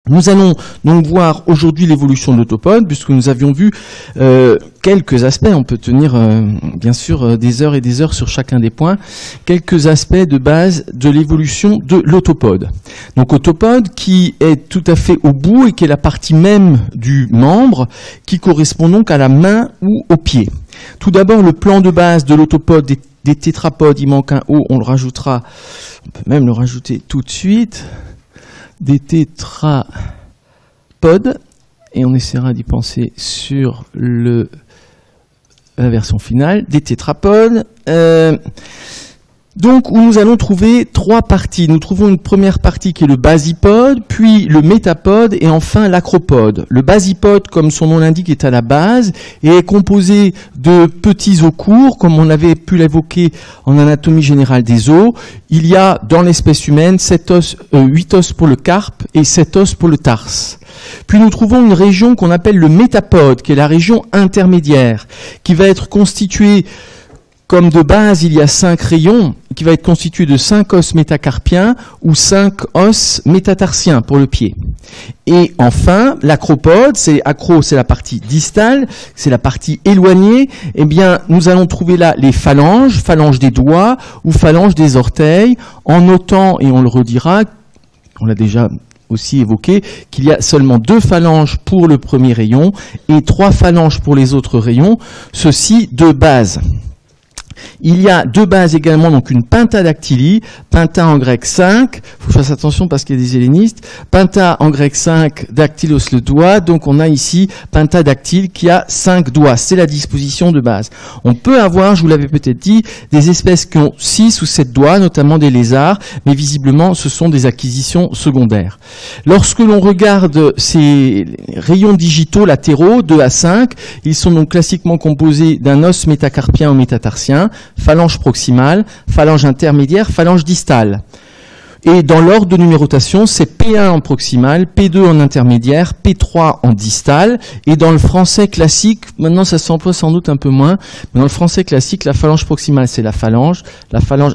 Nous allons donc voir aujourd'hui l'évolution de l'autopode, puisque nous avions vu quelques aspects, on peut tenir bien sûr des heures et des heures sur chacun des points, quelques aspects de base de l'évolution de l'autopode. Donc autopode qui est tout à fait au bout et qui est la partie même du membre, qui correspond donc à la main ou au pied. Tout d'abord, le plan de base de l'autopode des tétrapodes, il manque un O, on le rajoutera, on peut même le rajouter tout de suite. Des tétrapodes, et on essaiera d'y penser sur la version finale, des tétrapodes, donc où nous allons trouver trois parties. Nous trouvons une première partie qui est le basipode, puis le métapode et enfin l'acropode. Le basipode, comme son nom l'indique, est à la base et est composé de petits os courts, comme on avait pu l'évoquer en anatomie générale des os. Il y a dans l'espèce humaine 8 os pour le carpe et 7 os pour le tarse. Puis nous trouvons une région qu'on appelle le métapode, qui est la région intermédiaire, qui va être constituée, comme de base il y a 5 rayons, qui va être constitué de 5 os métacarpiens ou 5 os métatarsiens pour le pied. Et enfin, l'acropode, c'est la partie distale, c'est la partie éloignée. Eh bien, nous allons trouver là les phalanges des doigts ou phalanges des orteils, en notant, et on le redira, on l'a déjà aussi évoqué, qu'il y a seulement 2 phalanges pour le premier rayon et 3 phalanges pour les autres rayons, ceci de base. Il y a 2 bases également, donc une pentadactylie, penta en grec 5, il faut que je fasse attention parce qu'il y a des hellénistes, penta en grec 5, dactylos le doigt, donc on a ici pentadactyle qui a 5 doigts, c'est la disposition de base. On peut avoir, je vous l'avais peut-être dit, des espèces qui ont 6 ou 7 doigts, notamment des lézards, mais visiblement ce sont des acquisitions secondaires. Lorsque l'on regarde ces rayons digitaux latéraux, 2 à 5, ils sont donc classiquement composés d'un os métacarpien ou métatarsien, phalange proximale, phalange intermédiaire, phalange distale. Et dans l'ordre de numérotation, c'est P1 en proximal, P2 en intermédiaire, P3 en distal. Et dans le français classique, maintenant ça s'emploie sans doute un peu moins, mais dans le français classique, la phalange proximale c'est la phalange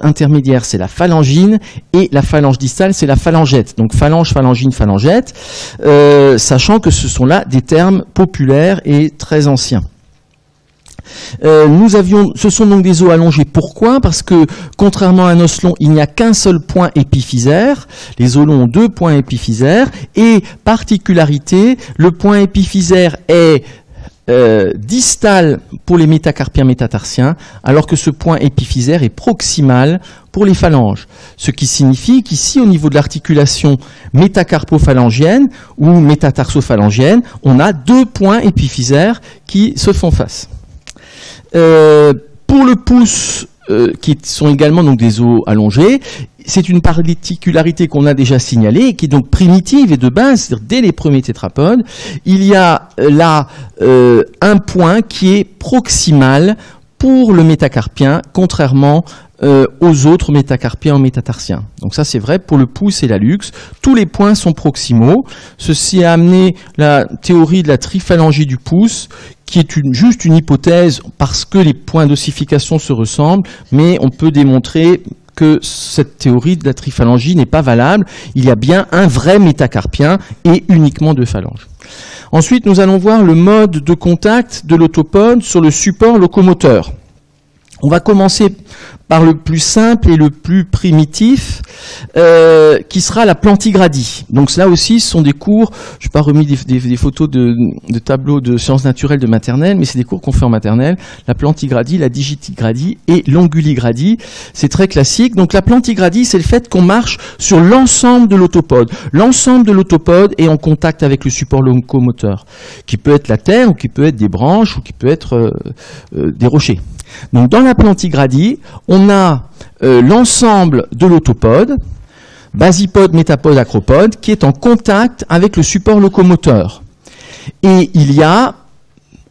intermédiaire c'est la phalangine, et la phalange distale c'est la phalangette. Donc phalange, phalangine, phalangette, sachant que ce sont là des termes populaires et très anciens. Ce sont donc des os allongés. Pourquoi? Parce que, contrairement à un os long, il n'y a qu'un seul point épiphysaire. Les os longs ont 2 points épiphysaires. Et, particularité, le point épiphysaire est distal pour les métacarpiens métatarsiens, alors que ce point épiphysaire est proximal pour les phalanges. Ce qui signifie qu'ici, au niveau de l'articulation métacarpophalangienne ou métatarsophalangienne, on a 2 points épiphysaires qui se font face. Pour le pouce, qui sont également donc des os allongés, c'est une particularité qu'on a déjà signalée et qui est donc primitive et de base, c'est-à-dire dès les premiers tétrapodes, il y a là un point qui est proximal pour le métacarpien, contrairement aux autres métacarpiens ou métatarsiens. Donc ça c'est vrai pour le pouce et la luxe, tous les points sont proximaux. Ceci a amené la théorie de la triphalangie du pouce, qui est juste une hypothèse parce que les points d'ossification se ressemblent, mais on peut démontrer que cette théorie de la triphalangie n'est pas valable. Il y a bien un vrai métacarpien et uniquement 2 phalanges. Ensuite, nous allons voir le mode de contact de l'autopode sur le support locomoteur. On va commencer par le plus simple et le plus primitif, qui sera la plantigradie. Donc là aussi, ce sont des cours, je n'ai pas remis des photos de tableaux de sciences naturelles de maternelle, mais c'est des cours qu'on fait en maternelle. La plantigradie, la digitigradie et l'onguligradie, c'est très classique. Donc la plantigradie, c'est le fait qu'on marche sur l'ensemble de l'autopode. L'ensemble de l'autopode est en contact avec le support locomoteur, qui peut être la terre, ou qui peut être des branches, ou qui peut être des rochers. Donc dans la plantigradie, on a l'ensemble de l'autopode, basipode, métapode, acropode, qui est en contact avec le support locomoteur. Et il y a,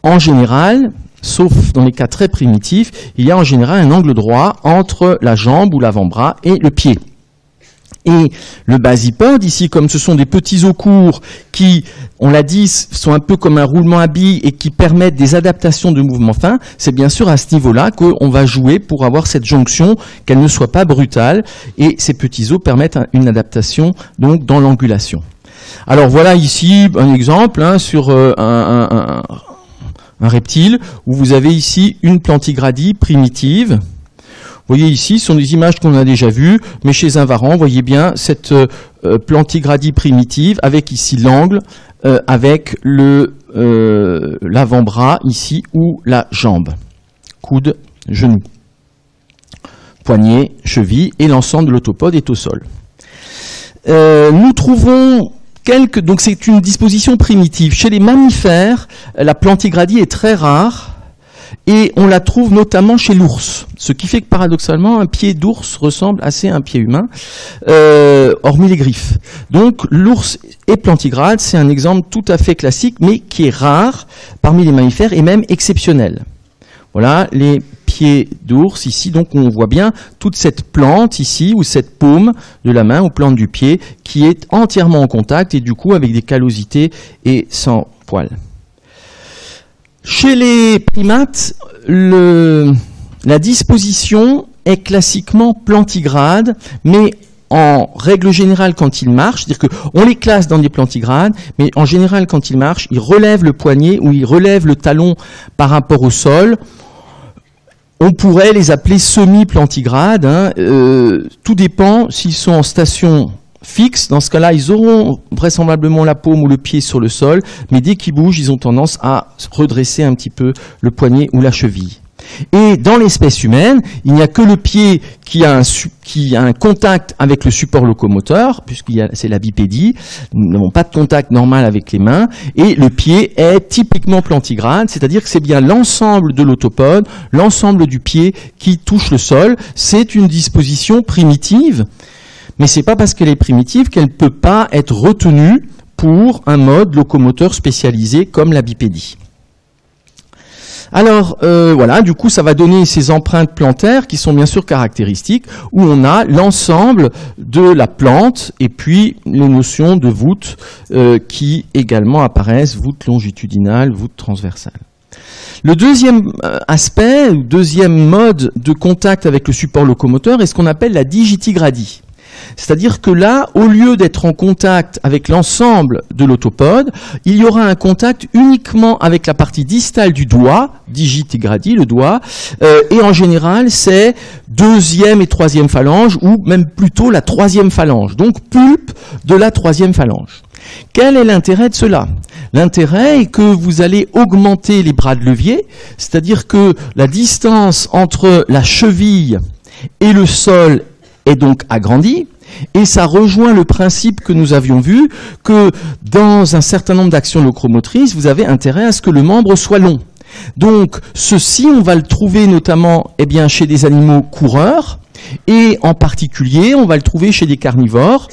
en général, sauf dans les cas très primitifs, il y a en général un angle droit entre la jambe ou l'avant-bras et le pied. Et le basipode, ici, comme ce sont des petits os courts qui, on l'a dit, sont un peu comme un roulement à billes et qui permettent des adaptations de mouvements fins, c'est bien sûr à ce niveau-là qu'on va jouer pour avoir cette jonction, qu'elle ne soit pas brutale, et ces petits os permettent une adaptation donc dans l'angulation. Alors voilà ici un exemple hein, sur un reptile où vous avez ici une plantigradie primitive. Vous voyez ici, ce sont des images qu'on a déjà vues, mais chez un varan, vous voyez bien cette plantigradie primitive avec ici l'angle, avec l'avant-bras ici ou la jambe, coude, genou, poignet, cheville et l'ensemble de l'autopode est au sol. Nous trouvons donc c'est une disposition primitive. Chez les mammifères, la plantigradie est très rare. Et on la trouve notamment chez l'ours, ce qui fait que paradoxalement un pied d'ours ressemble assez à un pied humain, hormis les griffes. Donc l'ours est plantigrade, c'est un exemple tout à fait classique, mais qui est rare parmi les mammifères et même exceptionnel. Voilà les pieds d'ours ici, donc on voit bien toute cette plante ici, ou cette paume de la main ou plante du pied, qui est entièrement en contact et du coup avec des callosités et sans poils. Chez les primates, la disposition est classiquement plantigrade, mais en règle générale quand ils marchent, c'est-à-dire qu'on les classe dans des plantigrades, mais en général quand ils marchent, ils relèvent le poignet ou ils relèvent le talon par rapport au sol. On pourrait les appeler semi-plantigrades, hein, tout dépend s'ils sont en station fixe, dans ce cas-là, ils auront vraisemblablement la paume ou le pied sur le sol, mais dès qu'ils bougent, ils ont tendance à redresser un petit peu le poignet ou la cheville. Et dans l'espèce humaine, il n'y a que le pied qui a un contact avec le support locomoteur, c'est la bipédie, nous n'avons pas de contact normal avec les mains, et le pied est typiquement plantigrade, c'est-à-dire que c'est bien l'ensemble de l'autopode, l'ensemble du pied qui touche le sol, c'est une disposition primitive. Mais c'est pas parce qu'elle est primitive qu'elle ne peut pas être retenue pour un mode locomoteur spécialisé comme la bipédie. Alors voilà, du coup ça va donner ces empreintes plantaires qui sont bien sûr caractéristiques, où on a l'ensemble de la plante et puis les notions de voûte qui également apparaissent, voûte longitudinale, voûte transversale. Le deuxième aspect, ou deuxième mode de contact avec le support locomoteur est ce qu'on appelle la digitigradie. C'est-à-dire que là, au lieu d'être en contact avec l'ensemble de l'autopode, il y aura un contact uniquement avec la partie distale du doigt, digitigradie, le doigt, et en général, c'est deuxième et troisième phalange, ou même plutôt la troisième phalange, donc pulpe de la troisième phalange. Quel est l'intérêt de cela? L'intérêt est que vous allez augmenter les bras de levier, c'est-à-dire que la distance entre la cheville et le sol est donc agrandie, et ça rejoint le principe que nous avions vu, que dans un certain nombre d'actions locomotrices, vous avez intérêt à ce que le membre soit long. Donc ceci, on va le trouver notamment chez des animaux coureurs, et en particulier, on va le trouver chez des carnivores.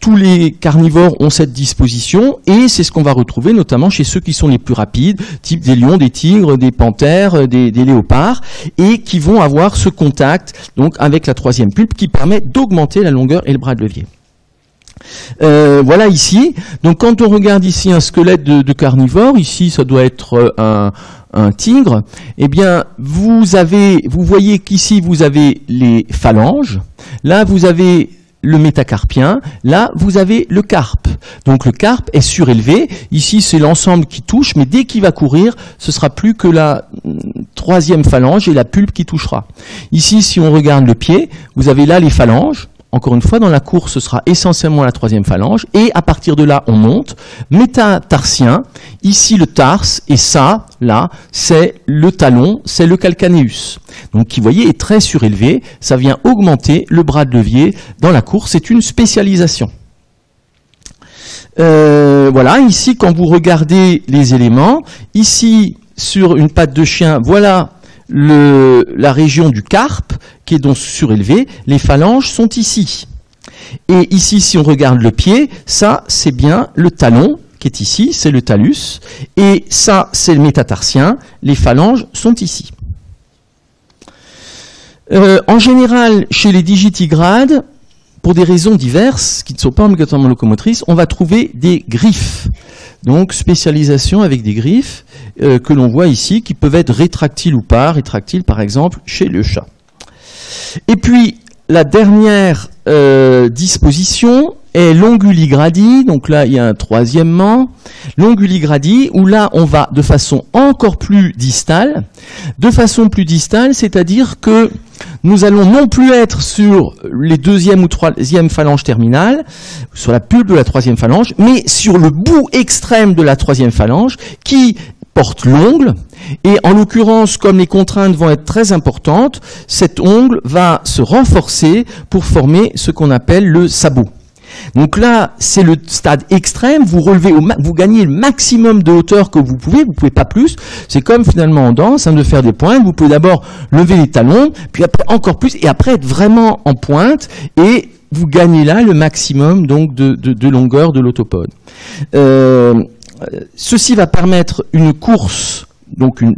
Tous les carnivores ont cette disposition, et c'est ce qu'on va retrouver notamment chez ceux qui sont les plus rapides, type des lions, des tigres, des panthères, des léopards, et qui vont avoir ce contact donc avec la troisième pulpe qui permet d'augmenter la longueur et le bras de levier. Voilà ici. Donc quand on regarde ici un squelette de carnivore, ici ça doit être un tigre, eh bien vous voyez qu'ici vous avez les phalanges, là vous avez le métacarpien, là vous avez le carpe. Donc le carpe est surélevé, ici c'est l'ensemble qui touche, mais dès qu'il va courir, ce sera plus que la troisième phalange et la pulpe qui touchera. Ici, si on regarde le pied, vous avez là les phalanges. Encore une fois, dans la course, ce sera essentiellement la troisième phalange, et à partir de là, on monte. Métatarsien, ici le tarse, et ça, là, c'est le talon, c'est le calcaneus. Donc, qui, vous voyez, est très surélevé, ça vient augmenter le bras de levier dans la course, c'est une spécialisation. Voilà, ici, quand vous regardez les éléments, ici, sur une patte de chien, voilà la région du carpe, qui est donc surélevée, les phalanges sont ici. Et ici, si on regarde le pied, ça, c'est bien le talon, qui est ici, c'est le talus, et ça, c'est le métatarsien, les phalanges sont ici. En général, chez les digitigrades, pour des raisons diverses, qui ne sont pas obligatoirement locomotrices, on va trouver des griffes. Donc, spécialisation avec des griffes que l'on voit ici, qui peuvent être rétractiles ou pas, rétractiles par exemple chez le chat. Et puis, la dernière disposition est l'onguligradie, donc là il y a un troisièmement, l'onguligradie, où là on va de façon encore plus distale, c'est-à-dire que nous allons non plus être sur les deuxième ou troisième phalanges terminales, sur la pulpe de la troisième phalange, mais sur le bout extrême de la troisième phalange qui porte l'ongle, et en l'occurrence, comme les contraintes vont être très importantes, cet ongle va se renforcer pour former ce qu'on appelle le sabot. Donc là, c'est le stade extrême, vous relevez vous gagnez le maximum de hauteur que vous pouvez pas plus. C'est comme finalement en danse, de faire des pointes, vous pouvez d'abord lever les talons, puis après encore plus, et après être vraiment en pointe, et vous gagnez là le maximum donc de longueur de l'autopode. Ceci va permettre une course, donc une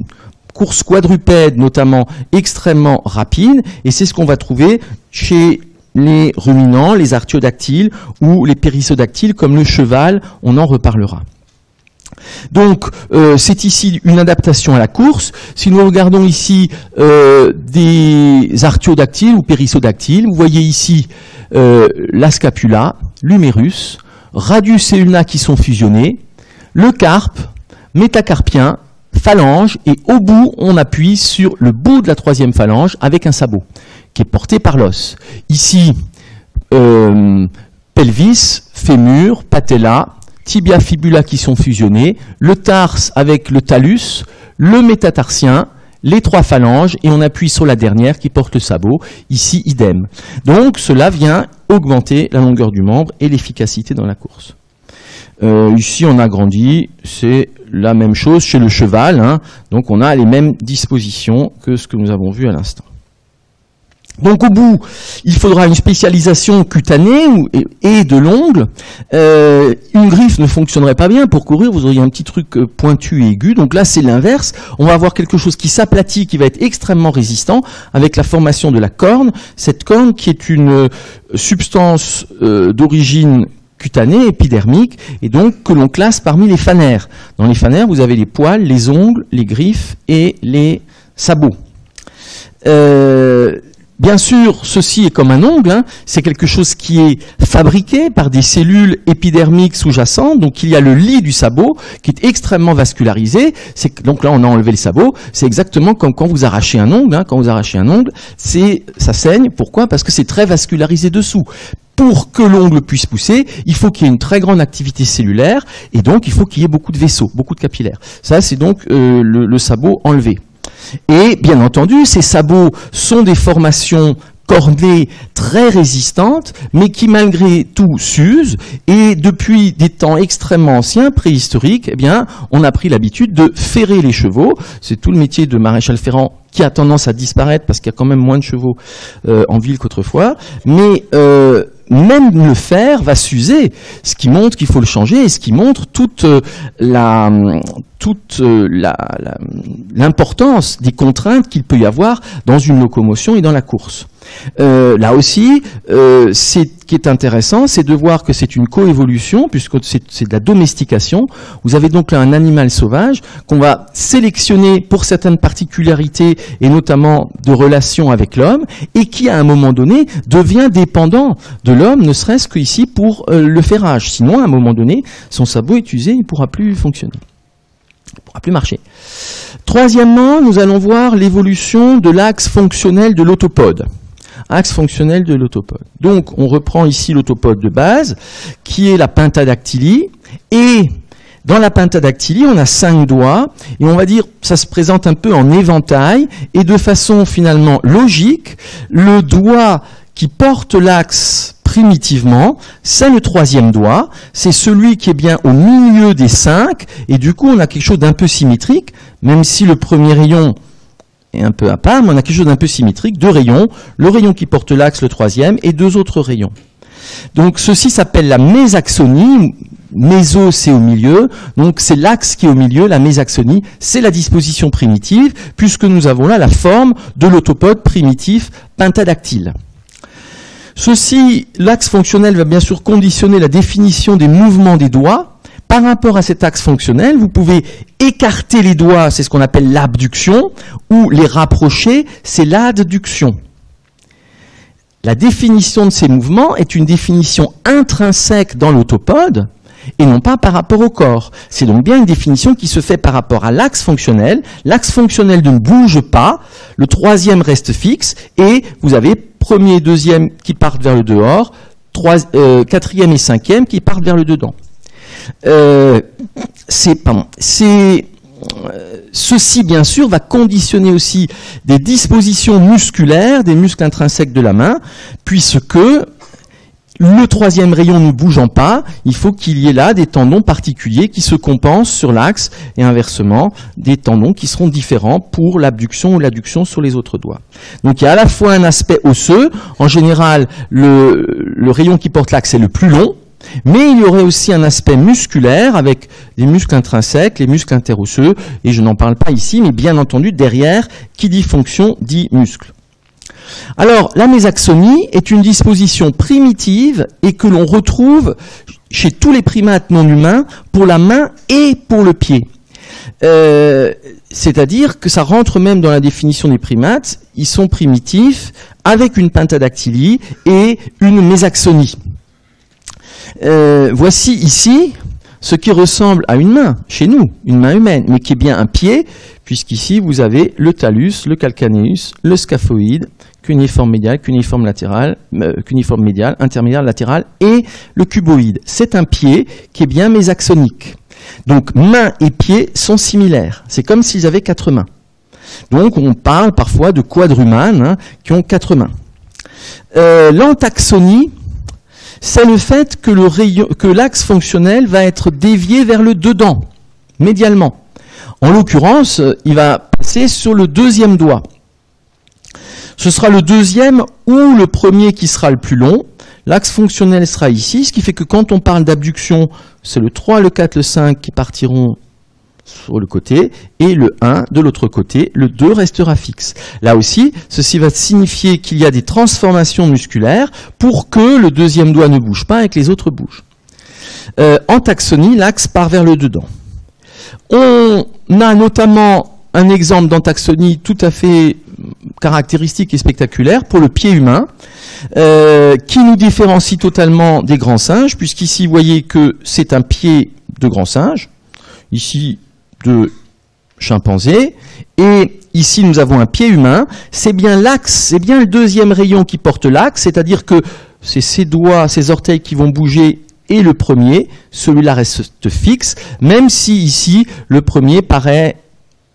course quadrupède notamment extrêmement rapide, et c'est ce qu'on va trouver chez les ruminants, les artiodactyles ou les périssodactyles comme le cheval, on en reparlera. Donc, c'est ici une adaptation à la course. Si nous regardons ici des artiodactyles ou périssodactyles, vous voyez ici la scapula, l'humérus, radius et ulna qui sont fusionnés, le carpe, métacarpien, phalange, et au bout, on appuie sur le bout de la troisième phalange avec un sabot qui est porté par l'os. Ici, pelvis, fémur, patella, tibia, fibula qui sont fusionnés, le tarse avec le talus, le métatarsien, les trois phalanges, et on appuie sur la dernière qui porte le sabot, ici idem. Donc cela vient augmenter la longueur du membre et l'efficacité dans la course. Ici on agrandit, c'est la même chose chez le cheval, donc on a les mêmes dispositions que ce que nous avons vu à l'instant. Donc au bout, il faudra une spécialisation cutanée et de l'ongle. Une griffe ne fonctionnerait pas bien. Pour courir, vous auriez un petit truc pointu et aigu. Donc là, c'est l'inverse. On va avoir quelque chose qui s'aplatit, qui va être extrêmement résistant, avec la formation de la corne. Cette corne qui est une substance d'origine cutanée, épidermique, et donc que l'on classe parmi les phanères. Dans les phanères, vous avez les poils, les ongles, les griffes et les sabots. Bien sûr, ceci est comme un ongle, c'est quelque chose qui est fabriqué par des cellules épidermiques sous-jacentes, donc il y a le lit du sabot qui est extrêmement vascularisé, donc là on a enlevé le sabot, c'est exactement comme quand vous arrachez un ongle, quand vous arrachez un ongle, ça saigne, pourquoi? Parce que c'est très vascularisé dessous. Pour que l'ongle puisse pousser, il faut qu'il y ait une très grande activité cellulaire, et donc il faut qu'il y ait beaucoup de vaisseaux, beaucoup de capillaires. Ça c'est donc le sabot enlevé. Et bien entendu, ces sabots sont des formations cornées très résistantes, mais qui malgré tout s'usent. Et depuis des temps extrêmement anciens, préhistoriques, eh bien, on a pris l'habitude de ferrer les chevaux. C'est tout le métier de maréchal ferrant qui a tendance à disparaître parce qu'il y a quand même moins de chevaux en ville qu'autrefois. Mais même le fer va s'user, ce qui montre qu'il faut le changer et ce qui montre toute l'importance des contraintes qu'il peut y avoir dans une locomotion et dans la course. Là aussi, ce qui est intéressant, c'est de voir que c'est une coévolution, puisque c'est de la domestication. Vous avez donc là un animal sauvage qu'on va sélectionner pour certaines particularités, et notamment de relations avec l'homme, et qui à un moment donné devient dépendant de l'homme, ne serait-ce qu'ici pour le ferrage. Sinon, à un moment donné, son sabot est usé, il ne pourra plus fonctionner. Il ne pourra plus marcher. Troisièmement, nous allons voir l'évolution de l'axe fonctionnel de l'autopode. Axe fonctionnel de l'autopode. Donc, on reprend ici l'autopode de base, qui est la pentadactylie, et dans la pentadactylie, on a 5 doigts, et on va dire, ça se présente un peu en éventail, et de façon finalement logique, le doigt qui porte l'axe primitivement, c'est le troisième doigt, c'est celui qui est bien au milieu des 5, et du coup on a quelque chose d'un peu symétrique, même si le premier rayon est un peu à part, mais on a quelque chose d'un peu symétrique, 2 rayons, le rayon qui porte l'axe, le troisième, et 2 autres rayons. Donc ceci s'appelle la mésaxonie, méso c'est au milieu, donc c'est l'axe qui est au milieu, la mésaxonie, c'est la disposition primitive, puisque nous avons là la forme de l'autopode primitif pentadactyle. Ceci, l'axe fonctionnel va bien sûr conditionner la définition des mouvements des doigts. Par rapport à cet axe fonctionnel, vous pouvez écarter les doigts, c'est ce qu'on appelle l'abduction, ou les rapprocher, c'est l'adduction. la définition de ces mouvements est une définition intrinsèque dans l'autopode, et non pas par rapport au corps. C'est donc bien une définition qui se fait par rapport à l'axe fonctionnel. L'axe fonctionnel ne bouge pas, le troisième reste fixe, et vous avez premier et deuxième qui partent vers le dehors, quatrième et cinquième qui partent vers le dedans. Ceci, bien sûr, va conditionner aussi des dispositions musculaires, des muscles intrinsèques de la main, puisque le troisième rayon ne bougeant pas, il faut qu'il y ait là des tendons particuliers qui se compensent sur l'axe et inversement des tendons qui seront différents pour l'abduction ou l'adduction sur les autres doigts. Donc il y a à la fois un aspect osseux, en général le rayon qui porte l'axe est le plus long, mais il y aurait aussi un aspect musculaire avec des muscles intrinsèques, les muscles interosseux, et je n'en parle pas ici, mais bien entendu derrière, qui dit fonction dit muscle. Alors, la mésaxonie est une disposition primitive et que l'on retrouve chez tous les primates non humains pour la main et pour le pied. C'est-à-dire que ça rentre même dans la définition des primates, ils sont primitifs avec une pentadactylie et une mésaxonie. Voici ici ce qui ressemble à une main, chez nous, une main humaine, mais qui est bien un pied, puisqu'ici vous avez le talus, le calcaneus, le scaphoïde, cuniforme médial, cuniforme latéral, cuniforme médial, intermédiaire latéral et le cuboïde. C'est un pied qui est bien mésaxonique. Donc main et pied sont similaires. C'est comme s'ils avaient 4 mains. Donc on parle parfois de quadrumanes qui ont 4 mains. L'antaxonie, c'est le fait que l'axe fonctionnel va être dévié vers le dedans, médialement. En l'occurrence, il va passer sur le deuxième doigt. Ce sera le deuxième ou le premier qui sera le plus long. L'axe fonctionnel sera ici, ce qui fait que quand on parle d'abduction, c'est le 3, le 4, le 5 qui partiront sur le côté, et le 1 de l'autre côté, le 2 restera fixe. Là aussi, ceci va signifier qu'il y a des transformations musculaires pour que le deuxième doigt ne bouge pas et que les autres bougent. En taxonie, l'axe part vers le dedans. On a notamment un exemple d'antaxonie tout à fait caractéristique et spectaculaire pour le pied humain, qui nous différencie totalement des grands singes, puisqu'ici, vous voyez que c'est un pied de grand singe, ici de chimpanzé, et ici nous avons un pied humain. C'est bien l'axe, c'est bien le deuxième rayon qui porte l'axe, c'est-à-dire que c'est ces doigts, ces orteils qui vont bouger, et le premier, celui-là reste fixe, même si ici le premier paraît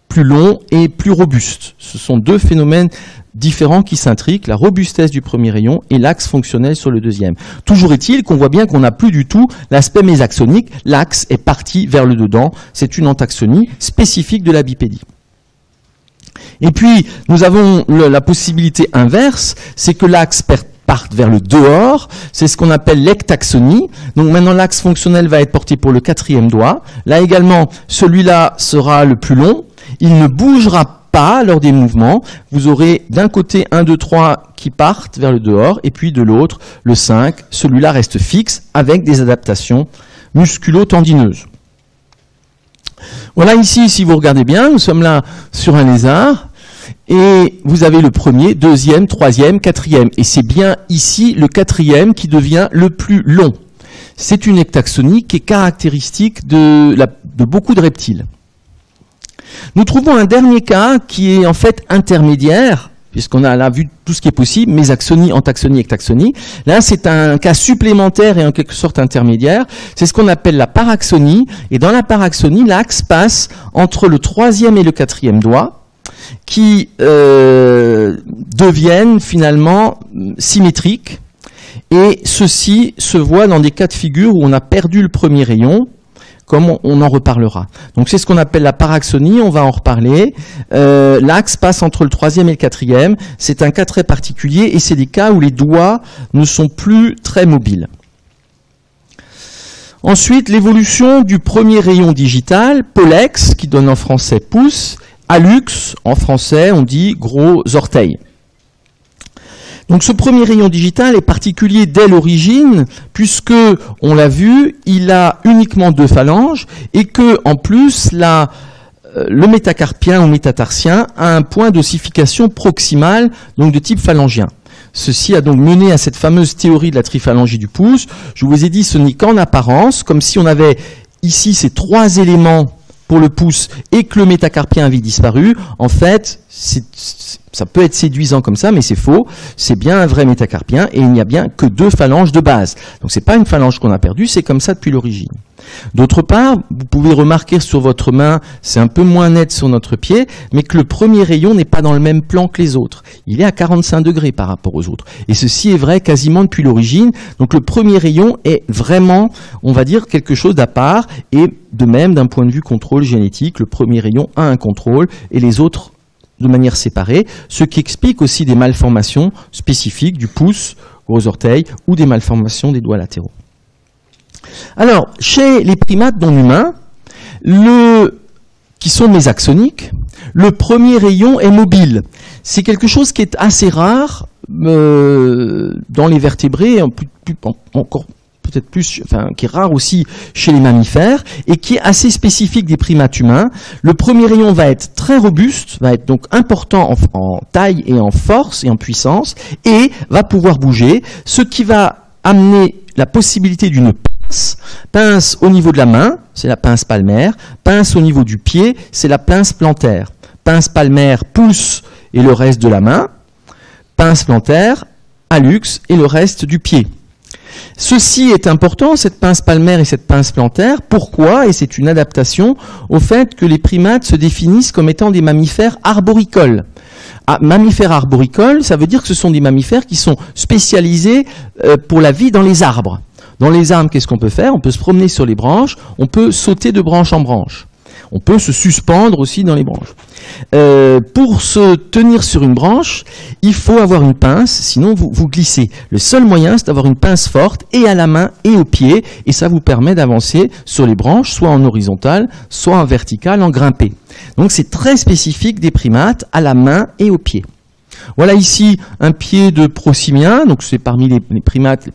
plus long et plus robuste. Ce sont deux phénomènes différents qui s'intriquent, la robustesse du premier rayon et l'axe fonctionnel sur le deuxième. Toujours est-il qu'on voit bien qu'on n'a plus du tout l'aspect mésaxonique, l'axe est parti vers le dedans, c'est une antaxonie spécifique de la bipédie. Et puis, nous avons la possibilité inverse, c'est que l'axe parte vers le dehors, c'est ce qu'on appelle l'ectaxonie. Donc maintenant l'axe fonctionnel va être porté pour le quatrième doigt. Là également, celui-là sera le plus long, il ne bougera pas lors des mouvements. Vous aurez d'un côté 1, 2, 3 qui partent vers le dehors, et puis de l'autre, le 5, celui-là reste fixe avec des adaptations musculo-tendineuses. Voilà ici, si vous regardez bien, nous sommes là sur un lézard, et vous avez le premier, deuxième, troisième, quatrième, et c'est bien ici le quatrième qui devient le plus long. C'est une ectaxonie qui est caractéristique de beaucoup de reptiles. Nous trouvons un dernier cas qui est en fait intermédiaire, puisqu'on a là vu tout ce qui est possible, mésaxonie, antaxonie, ectaxonie. Là, c'est un cas supplémentaire et en quelque sorte intermédiaire. C'est ce qu'on appelle la paraxonie. Et dans la paraxonie, l'axe passe entre le troisième et le quatrième doigt, qui deviennent finalement symétriques. Et ceci se voit dans des cas de figure où on a perdu le premier rayon, comme on en reparlera. Donc c'est ce qu'on appelle la paraxonie, on va en reparler. L'axe passe entre le troisième et le quatrième. C'est un cas très particulier et c'est des cas où les doigts ne sont plus très mobiles. Ensuite, l'évolution du premier rayon digital, pollex, qui donne en français pouce, hallux, en français on dit gros orteil. Donc ce premier rayon digital est particulier dès l'origine, puisque, on l'a vu, il a uniquement 2 phalanges, et que, en plus, le métacarpien ou métatarsien a un point d'ossification proximal, donc de type phalangien. Ceci a donc mené à cette fameuse théorie de la triphalangie du pouce. Je vous ai dit, ce n'est qu'en apparence, comme si on avait ici ces 3 éléments pour le pouce et que le métacarpien avait disparu. En fait, ça peut être séduisant comme ça, mais c'est faux. C'est bien un vrai métacarpien et il n'y a bien que 2 phalanges de base. Donc c'est pas une phalange qu'on a perdue, c'est comme ça depuis l'origine. D'autre part, vous pouvez remarquer sur votre main, c'est un peu moins net sur notre pied, mais que le premier rayon n'est pas dans le même plan que les autres. Il est à 45 degrés par rapport aux autres. Et ceci est vrai quasiment depuis l'origine. Donc le premier rayon est vraiment, on va dire, quelque chose d'à part. Et de même, d'un point de vue contrôle génétique, le premier rayon a un contrôle et les autres de manière séparée, ce qui explique aussi des malformations spécifiques du pouce, gros orteil, ou des malformations des doigts latéraux. Alors, chez les primates non humains, qui sont mésaxoniques, le premier rayon est mobile. C'est quelque chose qui est assez rare dans les vertébrés, encore peut-être plus, enfin, qui est rare aussi chez les mammifères, et qui est assez spécifique des primates humains. Le premier rayon va être très robuste, va être donc important en taille et en force et en puissance, et va pouvoir bouger, ce qui va amener la possibilité d'une pince au niveau de la main, c'est la pince palmaire, pince au niveau du pied, c'est la pince plantaire. Pince palmaire, pouce et le reste de la main, pince plantaire, hallux et le reste du pied. Ceci est important, cette pince palmaire et cette pince plantaire. Pourquoi? Et c'est une adaptation au fait que les primates se définissent comme étant des mammifères arboricoles. Ah, mammifères arboricoles, ça veut dire que ce sont des mammifères qui sont spécialisés pour la vie dans les arbres. Dans les arbres, qu'est-ce qu'on peut faire? On peut se promener sur les branches, on peut sauter de branche en branche. On peut se suspendre aussi dans les branches. Pour se tenir sur une branche, il faut avoir une pince, sinon vous glissez. Le seul moyen, c'est d'avoir une pince forte, et à la main et au pied, et ça vous permet d'avancer sur les branches, soit en horizontal, soit en vertical, en grimpé. Donc c'est très spécifique des primates, à la main et au pied. Voilà ici un pied de prosimien, donc c'est parmi les primates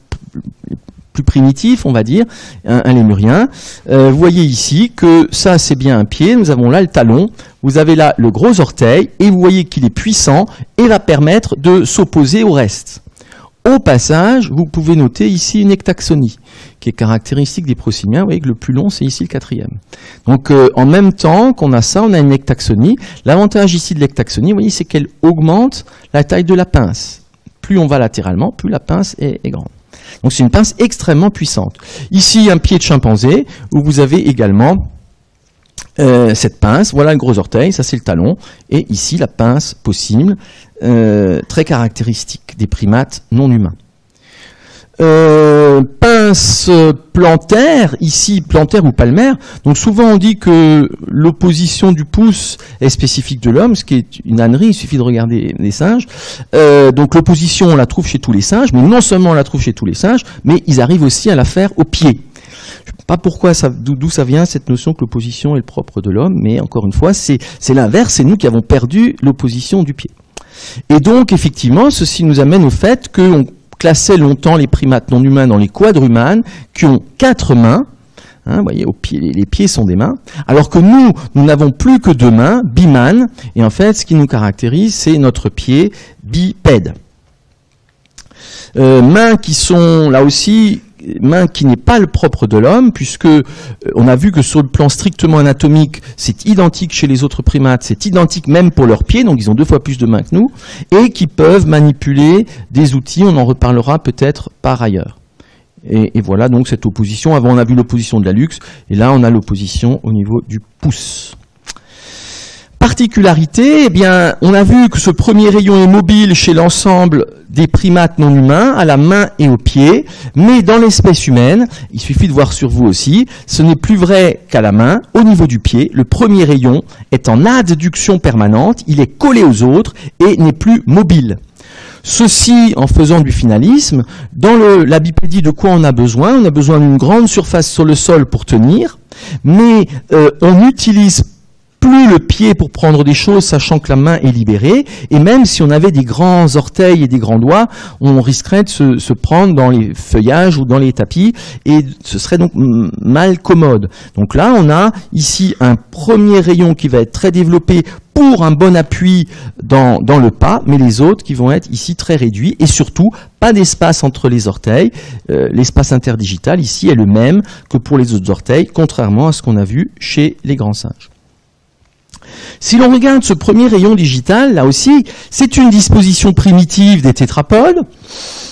plus primitif, on va dire, un lémurien. Vous voyez ici que ça, c'est bien un pied. Nous avons là le talon. Vous avez là le gros orteil. Et vous voyez qu'il est puissant et va permettre de s'opposer au reste. Au passage, vous pouvez noter ici une ectaxonie, qui est caractéristique des prosimiens. Vous voyez que le plus long, c'est ici le 4e. Donc, en même temps qu'on a ça, on a une ectaxonie. L'avantage ici de l'ectaxonie, vous voyez, c'est qu'elle augmente la taille de la pince. Plus on va latéralement, plus la pince est grande. Donc c'est une pince extrêmement puissante. Ici, un pied de chimpanzé, où vous avez également cette pince. Voilà le gros orteil, ça c'est le talon. Et ici, la pince possible, très caractéristique des primates non humains. Pince plantaire, ici plantaire ou palmaire. Donc souvent on dit que l'opposition du pouce est spécifique de l'homme, ce qui est une ânerie, il suffit de regarder les singes. Donc l'opposition on la trouve chez tous les singes, mais non seulement on la trouve chez tous les singes, mais ils arrivent aussi à la faire au pied. Je ne sais pas pourquoi, d'où ça vient cette notion que l'opposition est le propre de l'homme, mais encore une fois c'est l'inverse, c'est nous qui avons perdu l'opposition du pied. Et donc effectivement ceci nous amène au fait qu'on classait longtemps les primates non humains dans les quadrumanes, qui ont 4 mains. Hein, vous voyez, les pieds sont des mains. Alors que nous n'avons plus que 2 mains, bimanes. Et en fait, ce qui nous caractérise, c'est notre pied bipède. Mains qui sont, là aussi, main qui n'est pas le propre de l'homme, puisque on a vu que sur le plan strictement anatomique, c'est identique chez les autres primates, c'est identique même pour leurs pieds, donc ils ont 2 fois plus de mains que nous, et qui peuvent manipuler des outils, on en reparlera peut-être par ailleurs. Et voilà donc cette opposition. Avant on a vu l'opposition de l'hallux, et là on a l'opposition au niveau du pouce. Particularité, eh bien, on a vu que ce premier rayon est mobile chez l'ensemble des primates non humains, à la main et au pied, mais dans l'espèce humaine, il suffit de voir sur vous aussi, ce n'est plus vrai qu'à la main, au niveau du pied, le premier rayon est en adduction permanente, il est collé aux autres et n'est plus mobile. Ceci en faisant du finalisme, dans la bipédie de quoi on a besoin? On a besoin d'une grande surface sur le sol pour tenir, mais on utilise plus le pied pour prendre des choses, sachant que la main est libérée, et même si on avait des grands orteils et des grands doigts, on risquerait de se prendre dans les feuillages ou dans les tapis, et ce serait donc mal commode. Donc là, on a ici un premier rayon qui va être très développé pour un bon appui dans le pas, mais les autres qui vont être ici très réduits, et surtout, pas d'espace entre les orteils. L'espace interdigital ici est le même que pour les autres orteils, contrairement à ce qu'on a vu chez les grands singes. Si l'on regarde ce premier rayon digital, là aussi, c'est une disposition primitive des tétrapodes.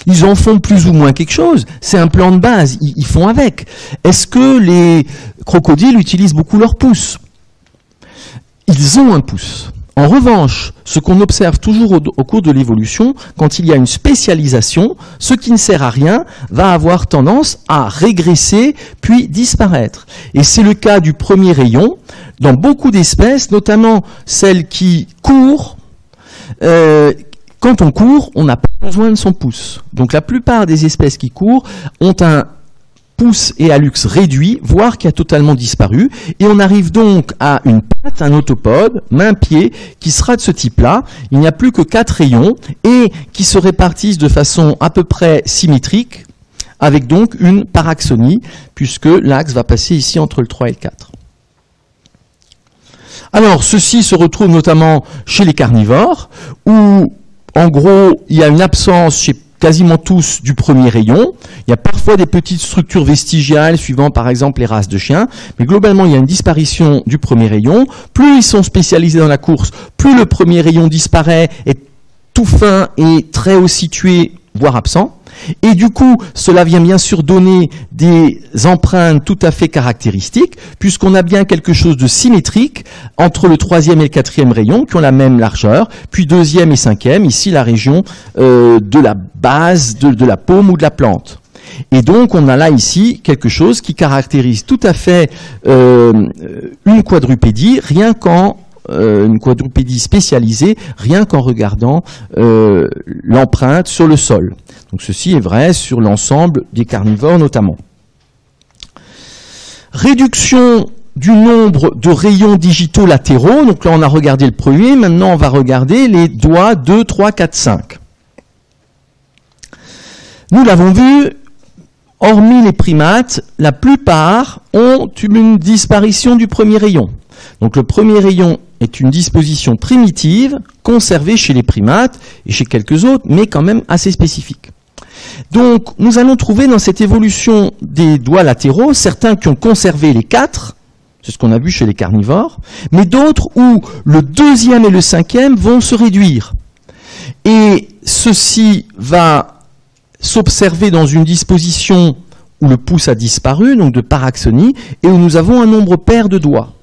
Ils en font plus ou moins quelque chose. C'est un plan de base, ils font avec. Est-ce que les crocodiles utilisent beaucoup leur pouce? Ils ont un pouce. En revanche, ce qu'on observe toujours au cours de l'évolution, quand il y a une spécialisation, ce qui ne sert à rien va avoir tendance à régresser puis disparaître. Et c'est le cas du premier rayon dans beaucoup d'espèces, notamment celles qui courent. Quand on court, on n'a pas besoin de son pouce. Donc la plupart des espèces qui courent ont un pouce et hallux réduit, voire qui a totalement disparu, et on arrive donc à une patte, un autopode, main-pied, qui sera de ce type-là. Il n'y a plus que 4 rayons, et qui se répartissent de façon à peu près symétrique, avec donc une paraxonie, puisque l'axe va passer ici entre le 3 et le 4. Alors, ceci se retrouve notamment chez les carnivores, où, en gros, il y a une absence chez quasiment tous du premier rayon. Il y a parfois des petites structures vestigiales suivant par exemple les races de chiens, mais globalement il y a une disparition du premier rayon. Plus ils sont spécialisés dans la course, plus le premier rayon disparaît, est tout fin et très haut situé, voire absent. Et du coup, cela vient bien sûr donner des empreintes tout à fait caractéristiques, puisqu'on a bien quelque chose de symétrique entre le 3e et le 4e rayon, qui ont la même largeur, puis 2e et 5e, ici la région de la base de la paume ou de la plante. Et donc, on a là ici quelque chose qui caractérise tout à fait une quadrupédie, rien qu'en une quadrupédie spécialisée, rien qu'en regardant l'empreinte sur le sol. Donc ceci est vrai sur l'ensemble des carnivores notamment. Réduction du nombre de rayons digitaux latéraux. Donc là on a regardé le premier, maintenant on va regarder les doigts 2, 3, 4, 5. Nous l'avons vu, hormis les primates, la plupart ont une disparition du premier rayon. Donc le premier rayon est une disposition primitive conservée chez les primates et chez quelques autres, mais quand même assez spécifique. Donc nous allons trouver dans cette évolution des doigts latéraux certains qui ont conservé les 4, c'est ce qu'on a vu chez les carnivores, mais d'autres où le 2e et le 5e vont se réduire. Et ceci va s'observer dans une disposition où le pouce a disparu, donc de paraxonie, et où nous avons un nombre pair de doigts.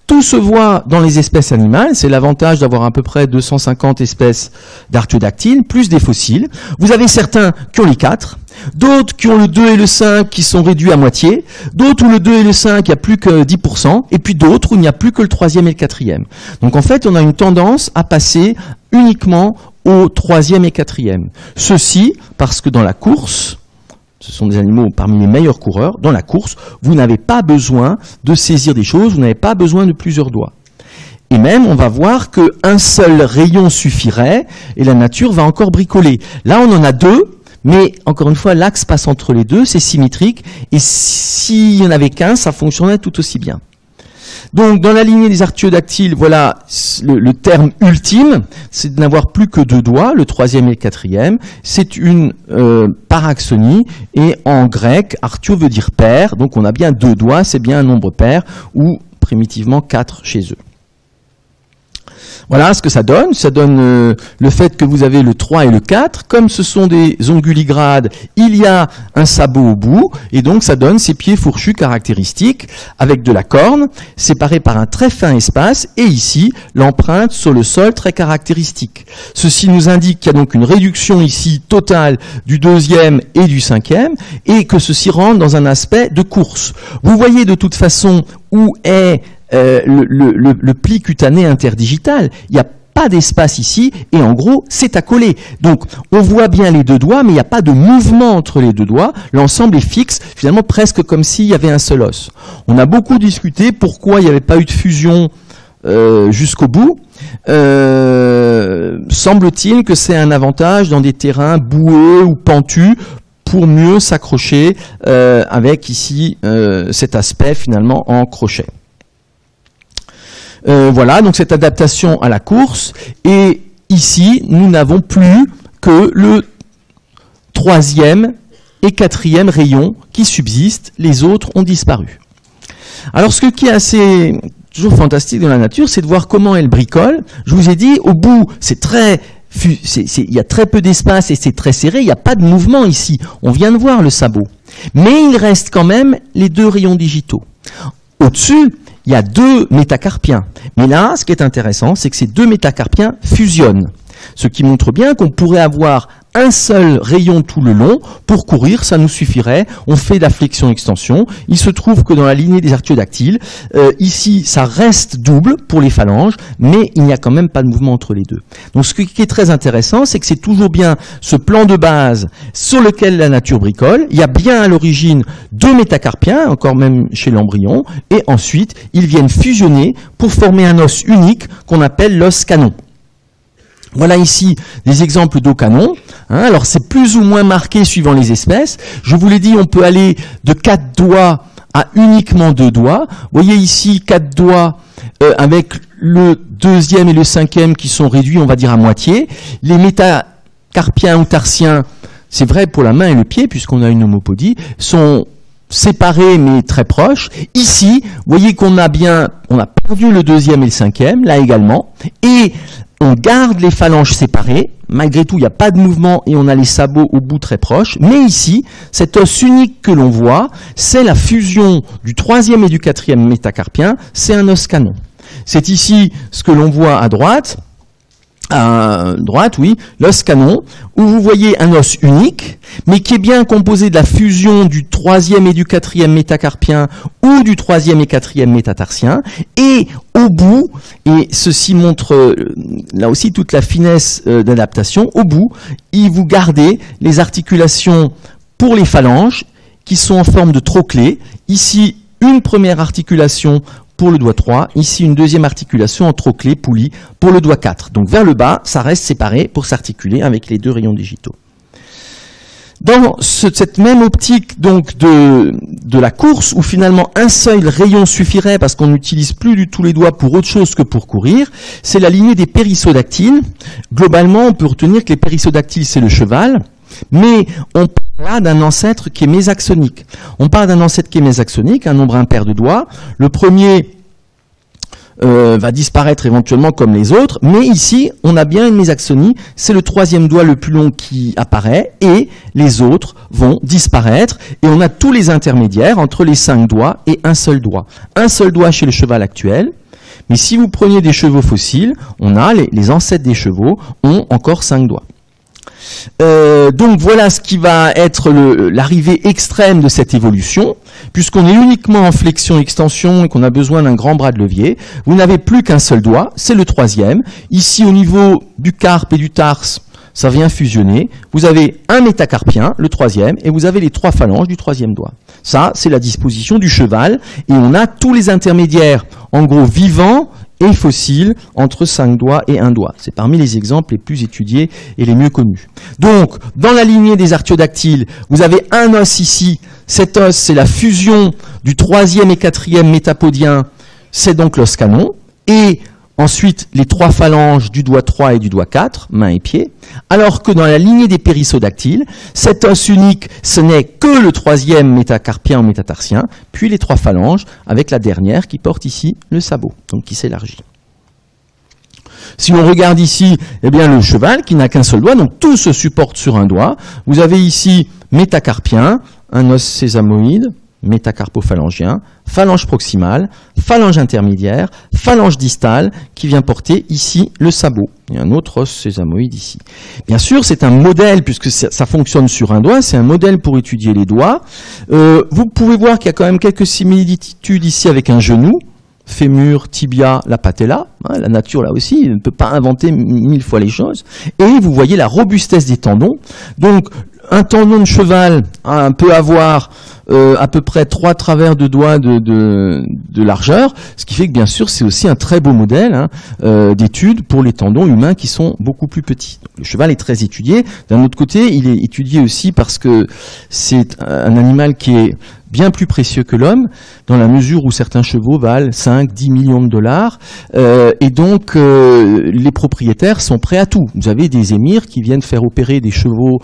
Tout se voit dans les espèces animales, c'est l'avantage d'avoir à peu près 250 espèces d'artiodactyles, plus des fossiles. Vous avez certains qui ont les 4, d'autres qui ont le 2 et le 5 qui sont réduits à moitié, d'autres où le 2 et le 5 il n'y a plus que 10%, et puis d'autres où il n'y a plus que le 3e et le 4e. Donc en fait, on a une tendance à passer uniquement au 3e et 4e. Ceci parce que dans la course, ce sont des animaux parmi les meilleurs coureurs. Dans la course, vous n'avez pas besoin de saisir des choses, vous n'avez pas besoin de plusieurs doigts. Et même, on va voir qu'un seul rayon suffirait, et la nature va encore bricoler. Là, on en a 2, mais encore une fois, l'axe passe entre les deux, c'est symétrique, et s'il n'y en avait qu'un, ça fonctionnerait tout aussi bien. Donc, dans la lignée des artiodactyles, voilà le terme ultime, c'est de n'avoir plus que 2 doigts, le 3e et le 4e. C'est une paraxonie, et en grec, artio veut dire pair, donc on a bien 2 doigts, c'est bien un nombre pair, ou primitivement 4 chez eux. Voilà ce que ça donne. Ça donne le fait que vous avez le 3 et le 4. Comme ce sont des onguligrades, il y a un sabot au bout. Et donc ça donne ces pieds fourchus caractéristiques avec de la corne, séparés par un très fin espace. Et ici, l'empreinte sur le sol très caractéristique. Ceci nous indique qu'il y a donc une réduction ici totale du 2e et du 5e. Et que ceci rentre dans un aspect de course. Vous voyez de toute façon où est le pli cutané interdigital. Il n'y a pas d'espace ici, et en gros, c'est accolé. Donc, on voit bien les 2 doigts, mais il n'y a pas de mouvement entre les 2 doigts. L'ensemble est fixe, finalement presque comme s'il y avait un seul os. On a beaucoup discuté pourquoi il n'y avait pas eu de fusion jusqu'au bout. Semble-t-il que c'est un avantage dans des terrains boueux ou pentus pour mieux s'accrocher avec ici cet aspect finalement en crochet. Voilà, donc cette adaptation à la course. Et ici, nous n'avons plus que le 3e et 4e rayon qui subsistent. Les autres ont disparu. Alors, ce qui est assez toujours fantastique dans la nature, c'est de voir comment elle bricole. Je vous ai dit, au bout, il y a très peu d'espace et c'est très serré. Il n'y a pas de mouvement ici. On vient de voir le sabot. Mais il reste quand même les 2 rayons digitaux. Au-dessus, il y a 2 métacarpiens. Mais là, ce qui est intéressant, c'est que ces 2 métacarpiens fusionnent. Ce qui montre bien qu'on pourrait avoir un seul rayon tout le long. Pour courir, ça nous suffirait. On fait de la flexion-extension. Il se trouve que dans la lignée des artiodactyles, ici, ça reste double pour les phalanges, mais il n'y a quand même pas de mouvement entre les deux. Donc ce qui est très intéressant, c'est que c'est toujours bien ce plan de base sur lequel la nature bricole. Il y a bien à l'origine 2 métacarpiens, encore même chez l'embryon, et ensuite, ils viennent fusionner pour former un os unique qu'on appelle l'os canon. Voilà ici des exemples d'os canon. Alors c'est plus ou moins marqué suivant les espèces. Je vous l'ai dit, on peut aller de 4 doigts à uniquement 2 doigts. Vous voyez ici 4 doigts avec le 2e et le 5e qui sont réduits, on va dire, à moitié. Les métacarpiens ou tarsiens, c'est vrai pour la main et le pied, puisqu'on a une homopodie, sont séparés mais très proches. Ici, vous voyez qu'on a perdu le 2e et le 5e, là également. Et on garde les phalanges séparées, malgré tout il n'y a pas de mouvement et on a les sabots au bout très proches, mais ici, cet os unique que l'on voit, c'est la fusion du 3e et du 4e métacarpien, c'est un os canon. C'est ici ce que l'on voit à droite, oui, l'os canon, où vous voyez un os unique, mais qui est bien composé de la fusion du 3e et du 4e métacarpien ou du 3e et 4e métatarsien, et au bout, et ceci montre là aussi toute la finesse d'adaptation, au bout, vous gardez les articulations pour les phalanges qui sont en forme de trochlée. Ici, une première articulation pour le doigt 3, ici une deuxième articulation en trochlée, poulie, pour le doigt 4. Donc vers le bas, ça reste séparé pour s'articuler avec les 2 rayons digitaux. Dans cette même optique donc de la course, où finalement un seul rayon suffirait parce qu'on n'utilise plus du tout les doigts pour autre chose que pour courir, c'est la lignée des périssodactyles. Globalement, on peut retenir que les périssodactyles, c'est le cheval, mais on parle là d'un ancêtre qui est mésaxonique. On parle d'un ancêtre qui est mésaxonique, un nombre impair de doigts. Le premier va disparaître éventuellement comme les autres, mais ici, on a bien une mésaxonie, c'est le 3e doigt le plus long qui apparaît, et les autres vont disparaître, et on a tous les intermédiaires entre les 5 doigts et un seul doigt. Un seul doigt chez le cheval actuel, mais si vous preniez des chevaux fossiles, on a les ancêtres des chevaux ont encore 5 doigts. Donc voilà ce qui va être l'arrivée extrême de cette évolution, puisqu'on est uniquement en flexion-extension et qu'on a besoin d'un grand bras de levier. Vous n'avez plus qu'un seul doigt, c'est le 3e. Ici, au niveau du carpe et du tarse, ça vient fusionner. Vous avez un métacarpien, le 3e, et vous avez les 3 phalanges du 3e doigt. Ça, c'est la disposition du cheval, et on a tous les intermédiaires, en gros, vivants et fossiles entre 5 doigts et 1 doigt. C'est parmi les exemples les plus étudiés et les mieux connus. Donc, dans la lignée des artiodactyles, vous avez un os ici. Cet os, c'est la fusion du 3e et 4e métapodien, c'est donc l'os canon. Et ensuite, les 3 phalanges du doigt 3 et du doigt 4, main et pied. Alors que dans la lignée des périssodactyles, cet os unique, ce n'est que le 3e métacarpien ou métatarsien, puis les 3 phalanges, avec la dernière qui porte ici le sabot, donc qui s'élargit. Si on regarde ici, eh bien le cheval qui n'a qu'un seul doigt, donc tout se supporte sur un doigt. Vous avez ici métacarpien, un os sésamoïde, métacarpophalangien, phalange proximale, phalange intermédiaire, phalange distale qui vient porter ici le sabot. Il y a un autre os sésamoïde ici. Bien sûr, c'est un modèle, puisque ça fonctionne sur un doigt, c'est un modèle pour étudier les doigts. Vous pouvez voir qu'il y a quand même quelques similitudes ici avec un genou, fémur, tibia, la patella. La nature, là aussi, ne peut pas inventer 1000 fois les choses. Et vous voyez la robustesse des tendons. Donc, un tendon de cheval peut avoir à peu près 3 travers de doigts de largeur, ce qui fait que bien sûr c'est aussi un très beau modèle d'étude pour les tendons humains qui sont beaucoup plus petits. Donc, le cheval est très étudié. D'un autre côté, il est étudié aussi parce que c'est un animal qui est bien plus précieux que l'homme, dans la mesure où certains chevaux valent 5-10 millions de dollars, et donc les propriétaires sont prêts à tout. Vous avez des émirs qui viennent faire opérer des chevaux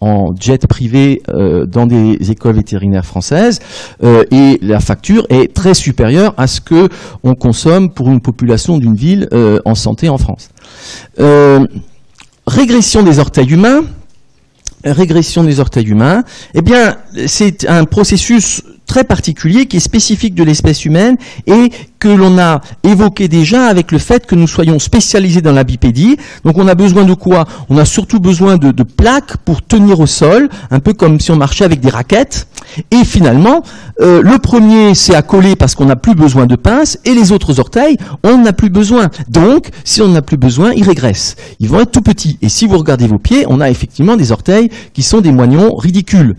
en jet privé dans des écoles vétérinaires françaises, et la facture est très supérieure à ce que on consomme pour une population d'une ville en santé en France. Régression des orteils humains. Régression des orteils humains, eh bien, c'est un processus très particulier qui est spécifique de l'espèce humaine et que l'on a évoqué déjà avec le fait que nous soyons spécialisés dans la bipédie. Donc on a besoin de quoi? On a surtout besoin de plaques pour tenir au sol, un peu comme si on marchait avec des raquettes. Et finalement, le premier c'est à coller parce qu'on n'a plus besoin de pinces, et les autres orteils, on n'a plus besoin. Donc, si on n'a plus besoin, ils régressent. Ils vont être tout petits. Et si vous regardez vos pieds, on a effectivement des orteils qui sont des moignons ridicules.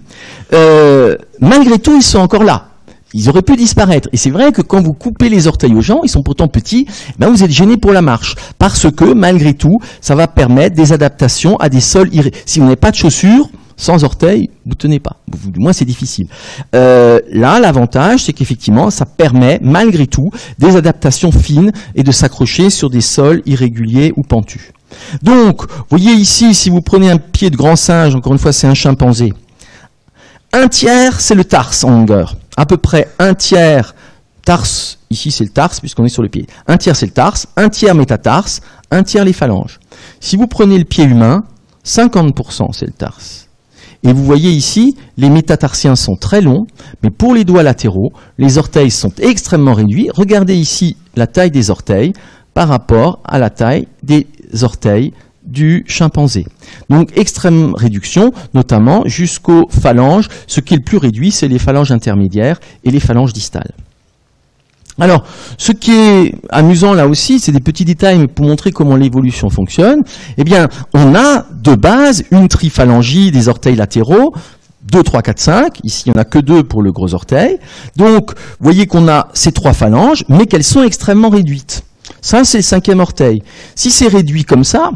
Malgré tout, ils sont encore là. Ils auraient pu disparaître. Et c'est vrai que quand vous coupez les orteils aux gens, ils sont pourtant petits, ben vous êtes gênés pour la marche. Parce que, malgré tout, ça va permettre des adaptations à des sols Si vous n'avez pas de chaussures, sans orteils, vous tenez pas. Du moins, c'est difficile. Là, l'avantage, c'est qu'effectivement, ça permet, malgré tout, des adaptations fines et de s'accrocher sur des sols irréguliers ou pentus. Donc, vous voyez ici, si vous prenez un pied de grand singe, encore une fois, c'est un chimpanzé. Un tiers, c'est le tarse en longueur. À peu près un tiers tarse, ici c'est le tarse puisqu'on est sur le pied. Un tiers c'est le tarse, un tiers métatarse, un tiers les phalanges. Si vous prenez le pied humain, 50% c'est le tarse. Et vous voyez ici, les métatarsiens sont très longs, mais pour les doigts latéraux, les orteils sont extrêmement réduits. Regardez ici la taille des orteils par rapport à la taille des orteils du chimpanzé. Donc extrême réduction, notamment jusqu'aux phalanges. Ce qui est le plus réduit, c'est les phalanges intermédiaires et les phalanges distales. Alors, ce qui est amusant là aussi, c'est des petits détails, mais pour montrer comment l'évolution fonctionne, eh bien, on a de base une triphalangie des orteils latéraux, 2, 3, 4, 5. Ici, il n'y en a que 2 pour le gros orteil. Donc, vous voyez qu'on a ces 3 phalanges, mais qu'elles sont extrêmement réduites. Ça, c'est le 5e orteil. Si c'est réduit comme ça,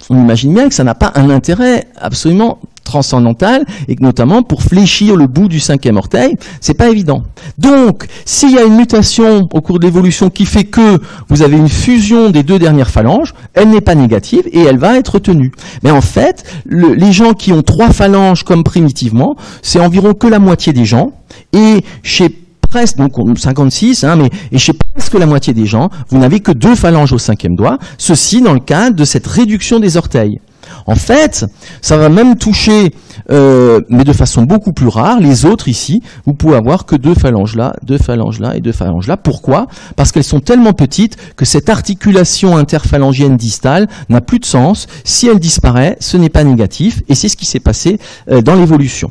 on imagine bien que ça n'a pas un intérêt absolument transcendantal, et que notamment pour fléchir le bout du 5e orteil, c'est pas évident. Donc, s'il y a une mutation au cours de l'évolution qui fait que vous avez une fusion des 2 dernières phalanges, elle n'est pas négative et elle va être retenue. Mais en fait, les gens qui ont 3 phalanges comme primitivement, c'est environ que la moitié des gens, et chez presque, donc 56, et chez presque la moitié des gens, vous n'avez que 2 phalanges au 5e doigt, ceci dans le cadre de cette réduction des orteils. En fait, ça va même toucher, mais de façon beaucoup plus rare, les autres ici, vous pouvez avoir que 2 phalanges là, 2 phalanges là et 2 phalanges là. Pourquoi? Parce qu'elles sont tellement petites que cette articulation interphalangienne distale n'a plus de sens. Si elle disparaît, ce n'est pas négatif, et c'est ce qui s'est passé dans l'évolution.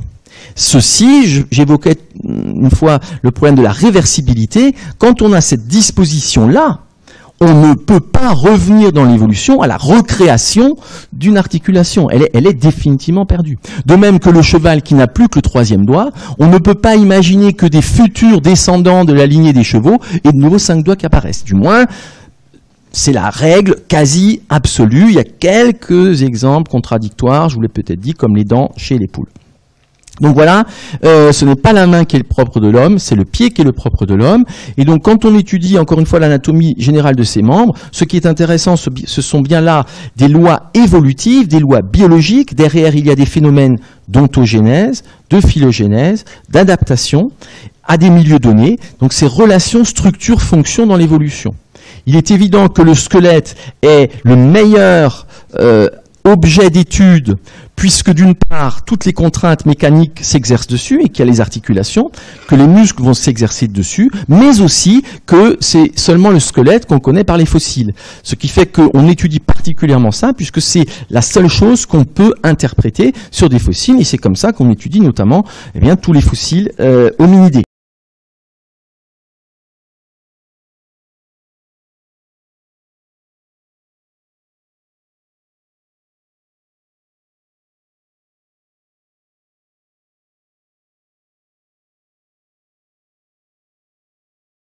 Ceci, j'évoquais une fois le problème de la réversibilité. Quand on a cette disposition-là, on ne peut pas revenir dans l'évolution à la recréation d'une articulation. Elle est définitivement perdue. De même que le cheval qui n'a plus que le 3e doigt, on ne peut pas imaginer que des futurs descendants de la lignée des chevaux aient de nouveau 5 doigts qui apparaissent. Du moins, c'est la règle quasi absolue. Il y a quelques exemples contradictoires, je vous l'ai peut-être dit, comme les dents chez les poules. Donc voilà, ce n'est pas la main qui est le propre de l'homme, c'est le pied qui est le propre de l'homme. Et donc quand on étudie encore une fois l'anatomie générale de ses membres, ce qui est intéressant, ce sont bien là des lois évolutives, des lois biologiques. Derrière, il y a des phénomènes d'ontogénèse, de phylogénèse, d'adaptation à des milieux donnés. Donc ces relations structure-fonction dans l'évolution. Il est évident que le squelette est le meilleur objet d'étude, puisque d'une part, toutes les contraintes mécaniques s'exercent dessus et qu'il y a les articulations, que les muscles vont s'exercer dessus, mais aussi que c'est seulement le squelette qu'on connaît par les fossiles. Ce qui fait qu'on étudie particulièrement ça, puisque c'est la seule chose qu'on peut interpréter sur des fossiles, et c'est comme ça qu'on étudie notamment tous les fossiles hominidés.